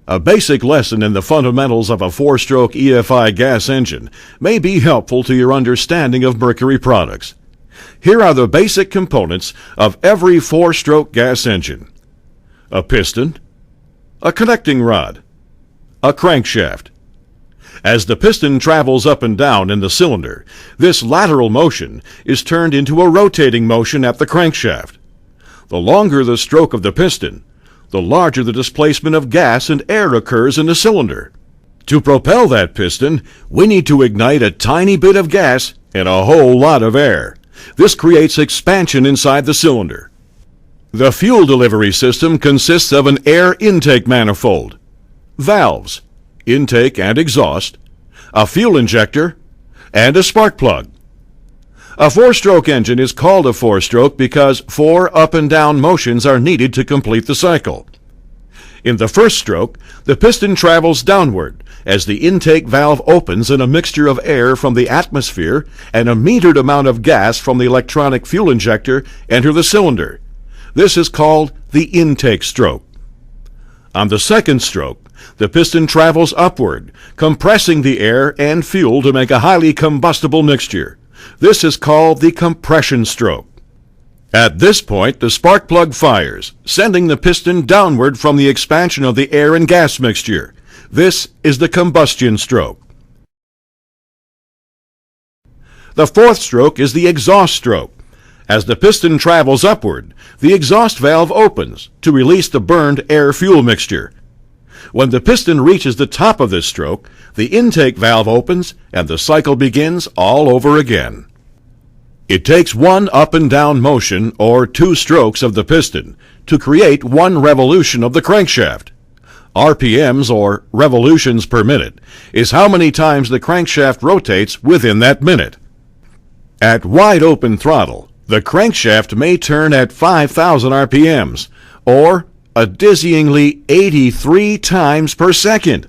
A basic lesson in the fundamentals of a four-stroke EFI gas engine may be helpful to your understanding of Mercury products. Here are the basic components of every four-stroke gas engine: a piston, a connecting rod, a crankshaft. As the piston travels up and down in the cylinder, this lateral motion is turned into a rotating motion at the crankshaft. The longer the stroke of the piston, the larger the displacement of gas and air occurs in the cylinder. To propel that piston, we need to ignite a tiny bit of gas and a whole lot of air. This creates expansion inside the cylinder. The fuel delivery system consists of an air intake manifold, valves, intake and exhaust, a fuel injector, and a spark plug. A four-stroke engine is called a four-stroke because 4 up and down motions are needed to complete the cycle. In the first stroke, the piston travels downward as the intake valve opens and a mixture of air from the atmosphere and a metered amount of gas from the electronic fuel injector enter the cylinder. This is called the intake stroke. On the second stroke, the piston travels upward, compressing the air and fuel to make a highly combustible mixture. This is called the compression stroke. At this point, the spark plug fires, sending the piston downward from the expansion of the air and gas mixture. This is the combustion stroke. The fourth stroke is the exhaust stroke. As the piston travels upward, the exhaust valve opens to release the burned air-fuel mixture. When the piston reaches the top of this stroke, the intake valve opens and the cycle begins all over again. It takes 1 up and down motion, or 2 strokes of the piston, to create 1 revolution of the crankshaft. RPMs, or revolutions per minute, is how many times the crankshaft rotates within that minute. At wide open throttle, the crankshaft may turn at 5,000 RPMs, or a dizzyingly 83 times per second.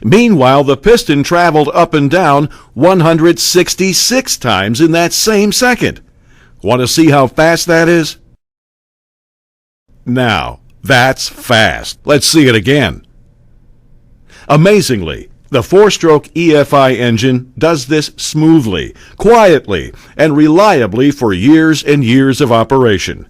Meanwhile, the piston traveled up and down 166 times in that same second. Want to see how fast that is? Now, that's fast. Let's see it again. Amazingly, the four-stroke EFI engine does this smoothly, quietly, and reliably for years and years of operation.